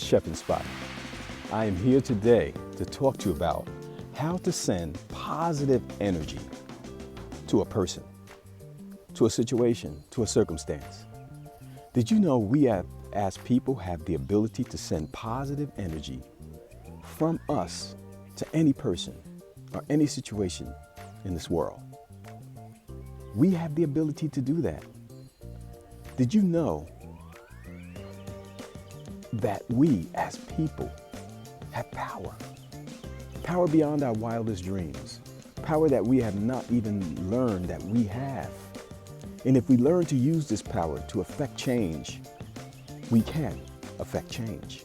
Chef Inspired. I am here today to talk to you about how to send positive energy to a person, to a situation, to a circumstance. Did you know we as people have the ability to send positive energy from us to any person or any situation in this world? We have the ability to do that. Did you know that we as people have power? Power beyond our wildest dreams. Power that we have not even learned that we have. And if we learn to use this power to affect change, we can affect change.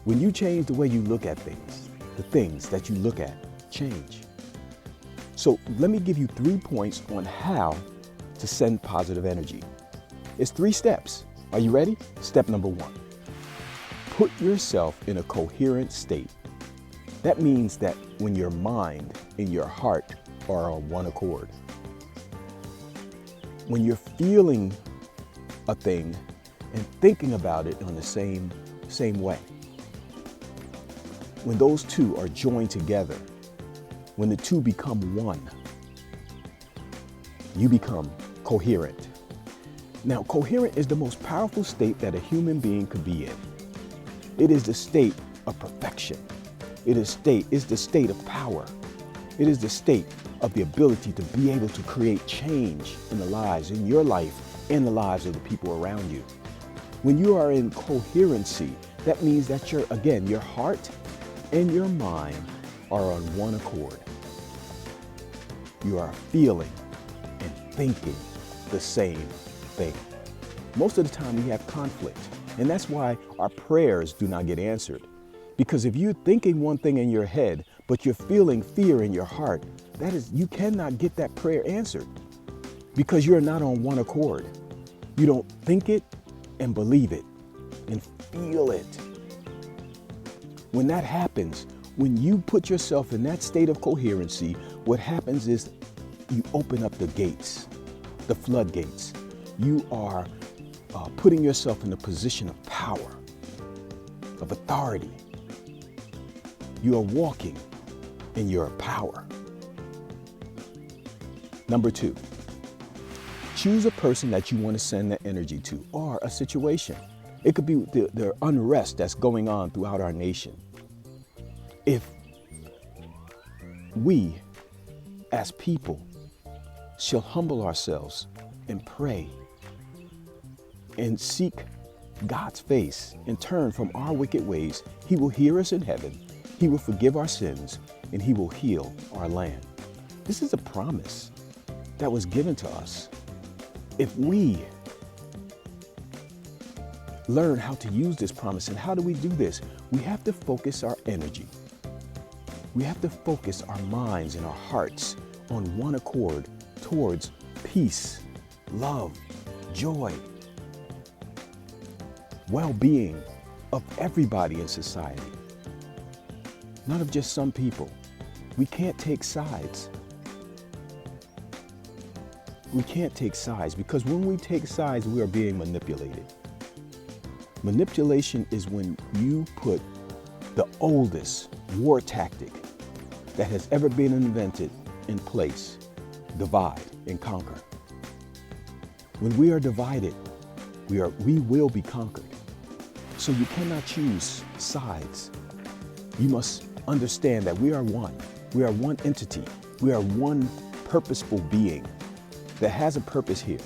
When you change the way you look at things, the things that you look at change. So let me give you 3 points on how to send positive energy. It's 3 steps. Are you ready? Step number 1. Put yourself in a coherent state. That means that when your mind and your heart are on one accord. When you're feeling a thing and thinking about it in the same way. When those two are joined together, when the two become one, you become coherent. Now, coherent is the most powerful state that a human being could be in. It is the state of perfection. It is the state of power. It is the state of the ability to be able to create change in the lives, in your life, and the lives of the people around you. When you are in coherency, that means that your heart and your mind are on one accord. You are feeling and thinking the same thing. Most of the time we have conflict, and that's why our prayers do not get answered. Because if you're thinking one thing in your head, but you're feeling fear in your heart, you cannot get that prayer answered because you're not on one accord. You don't think it and believe it and feel it. When that happens, when you put yourself in that state of coherency, what happens is you open up the gates, the floodgates. You are putting yourself in a position of power, of authority. You are walking in your power. Number 2, choose a person that you want to send that energy to, or a situation. It could be the unrest that's going on throughout our nation. If we as people shall humble ourselves and pray and seek God's face and turn from our wicked ways, He will hear us in heaven, He will forgive our sins, and He will heal our land. This is a promise that was given to us. If we learn how to use this promise, and how do we do this? We have to focus our energy. We have to focus our minds and our hearts on one accord towards peace, love, joy, well-being of everybody in society, not of just some people. We can't take sides. We can't take sides, because when we take sides, we are being manipulated. Manipulation is when you put the oldest war tactic that has ever been invented in place: divide and conquer. When we are divided, we will be conquered. So you cannot choose sides. You must understand that we are one. We are one entity. We are one purposeful being that has a purpose here.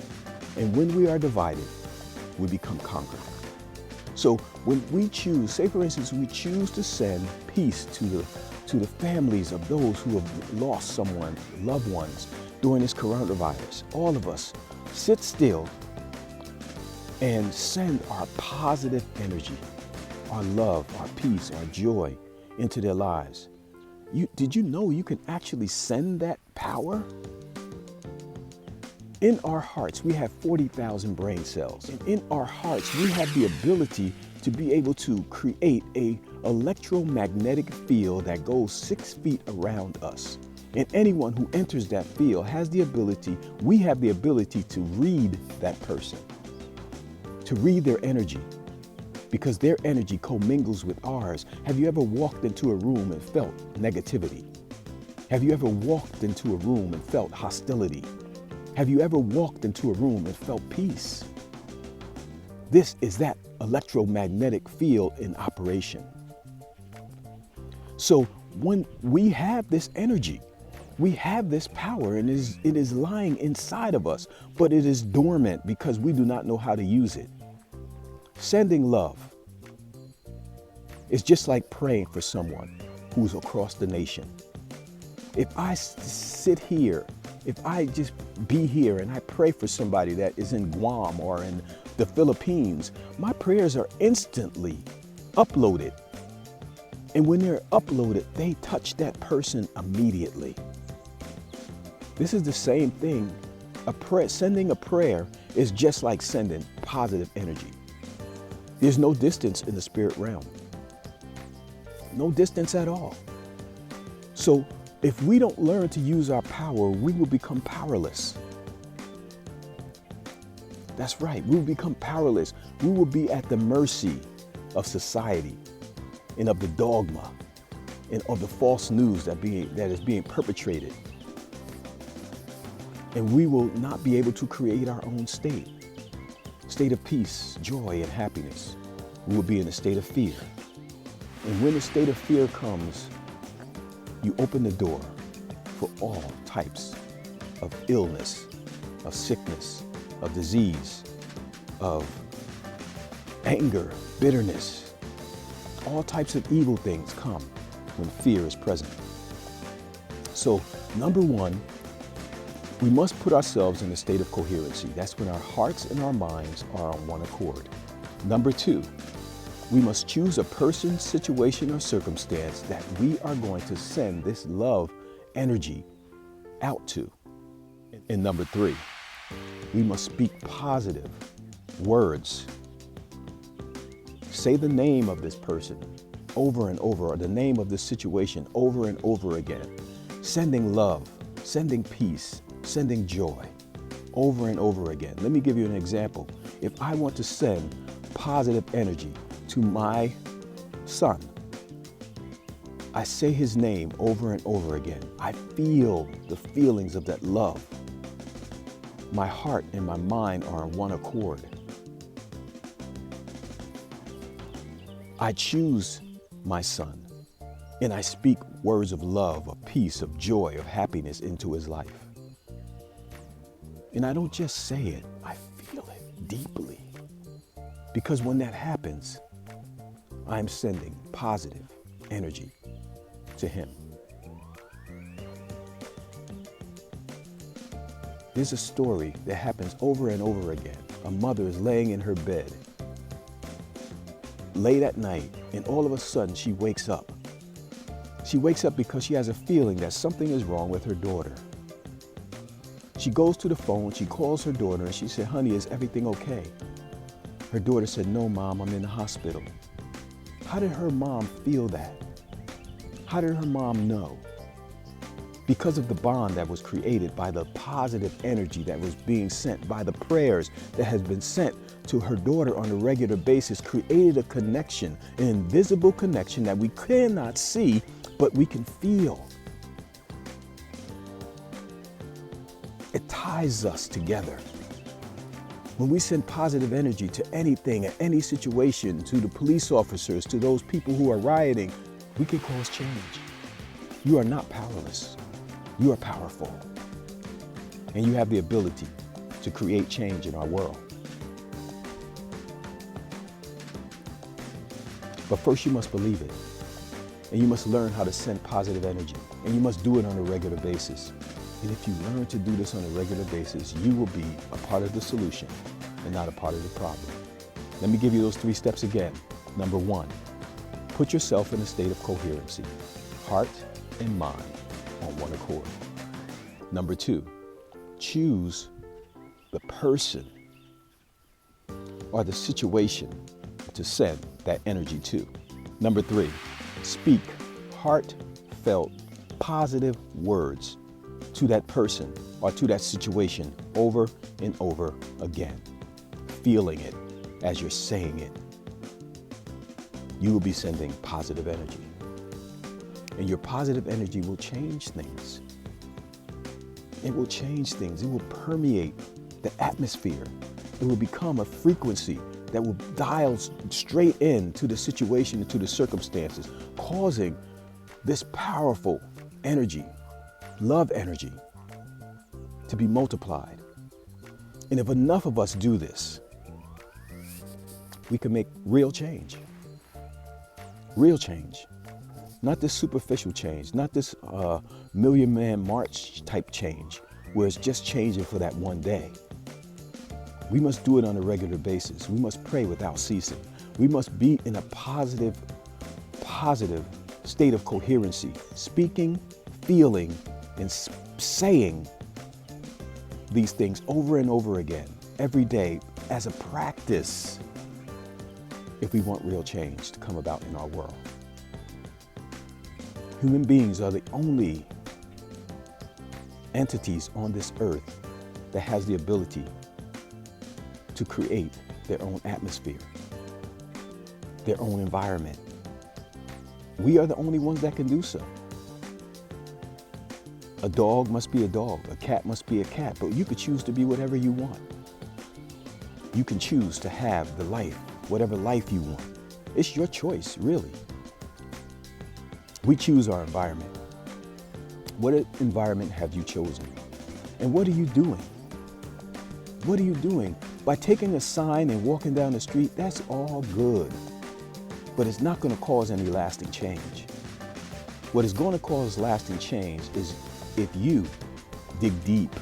And when we are divided, we become conquered. So when we choose, say for instance, we choose to send peace to the families of those who have lost someone, loved ones, during this coronavirus. All of us sit still and send our positive energy, our love, our peace, our joy into their lives. Did you know you can actually send that power? In our hearts, we have 40,000 brain cells. And in our hearts, we have the ability to be able to create an electromagnetic field that goes 6 feet around us. And anyone who enters that field has the ability, we have the ability to read that person, to read their energy, because their energy commingles with ours. Have you ever walked into a room and felt negativity? Have you ever walked into a room and felt hostility? Have you ever walked into a room and felt peace? This is that electromagnetic field in operation. So when we have this energy, we have this power, and it is lying inside of us, but it is dormant because we do not know how to use it. Sending love is just like praying for someone who's across the nation. If I sit here, if I just be here and I pray for somebody that is in Guam or in the Philippines, my prayers are instantly uploaded. And when they're uploaded, they touch that person immediately. This is the same thing. Sending a prayer is just like sending positive energy. There's no distance in the spirit realm. No distance at all. So if we don't learn to use our power, we will become powerless. That's right, we will become powerless. We will be at the mercy of society and of the dogma and of the false news that is being perpetrated. And we will not be able to create our own state of peace, joy, and happiness. We will be in a state of fear. And when the state of fear comes, you open the door for all types of illness, of sickness, of disease, of anger, bitterness. All types of evil things come when fear is present. So, number one, we must put ourselves in a state of coherency. That's when our hearts and our minds are on one accord. Number two, we must choose a person, situation, or circumstance that we are going to send this love energy out to. And number three, we must speak positive words. Say the name of this person over and over, or the name of this situation over and over again. Sending love, sending peace, sending joy over and over again. Let me give you an example. If I want to send positive energy to my son, I say his name over and over again. I feel the feelings of that love. My heart and my mind are on one accord. I choose my son and I speak words of love, of peace, of joy, of happiness into his life. And I don't just say it, I feel it deeply. Because when that happens, I'm sending positive energy to him. There's a story that happens over and over again. A mother is laying in her bed late at night, and all of a sudden she wakes up. She wakes up because she has a feeling that something is wrong with her daughter. She goes to the phone, she calls her daughter, and she said, "Honey, is everything okay?" Her daughter said, "No, Mom, I'm in the hospital." How did her mom feel that? How did her mom know? Because of the bond that was created by the positive energy that was being sent, by the prayers that has been sent to her daughter on a regular basis, created a connection, an invisible connection that we cannot see, but we can feel. It ties us together. When we send positive energy to anything, at any situation, to the police officers, to those people who are rioting, we can cause change. You are not powerless. You are powerful. And you have the ability to create change in our world. But first you must believe it. And you must learn how to send positive energy. And you must do it on a regular basis. And if you learn to do this on a regular basis, you will be a part of the solution and not a part of the problem. Let me give you those 3 steps again. Number 1, put yourself in a state of coherency, heart and mind on one accord. Number 2, choose the person or the situation to send that energy to. Number 3, speak heartfelt, positive words to that person or to that situation over and over again, feeling it as you're saying it. you will be sending positive energy. And your positive energy will change things. It will change things. It will permeate the atmosphere. It will become a frequency that will dial straight in to the situation and to the circumstances, causing this powerful energy, love energy, to be multiplied. And if enough of us do this, we can make real change. Real change. Not this superficial change, not this Million Man March type change, where it's just changing for that one day. We must do it on a regular basis. We must pray without ceasing. We must be in a positive state of coherency, speaking, feeling, and saying these things over and over again, every day, as a practice, if we want real change to come about in our world. Human beings are the only entities on this earth that has the ability to create their own atmosphere, their own environment. We are the only ones that can do so. A dog must be a dog, a cat must be a cat, but you could choose to be whatever you want. You can choose to have the life, whatever life you want. It's your choice, really. We choose our environment. What environment have you chosen? And what are you doing? What are you doing? By taking a sign and walking down the street, that's all good. But it's not going to cause any lasting change. What is going to cause lasting change is if you dig deep,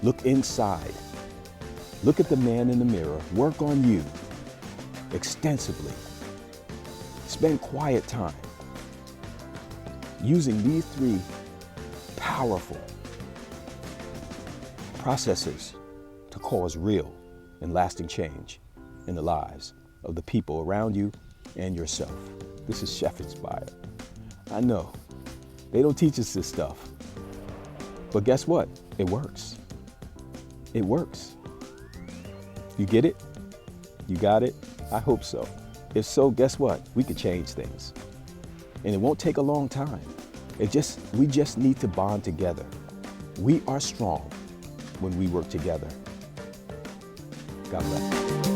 look inside, look at the man in the mirror, work on you extensively, spend quiet time using these three powerful processes to cause real and lasting change in the lives of the people around you and yourself. This is Chef Inspired. I know they don't teach us this stuff, but guess what? It works. It works. You get it? You got it? I hope so. If so, guess what? We could change things. And it won't take a long time. We just need to bond together. We are strong when we work together. God bless.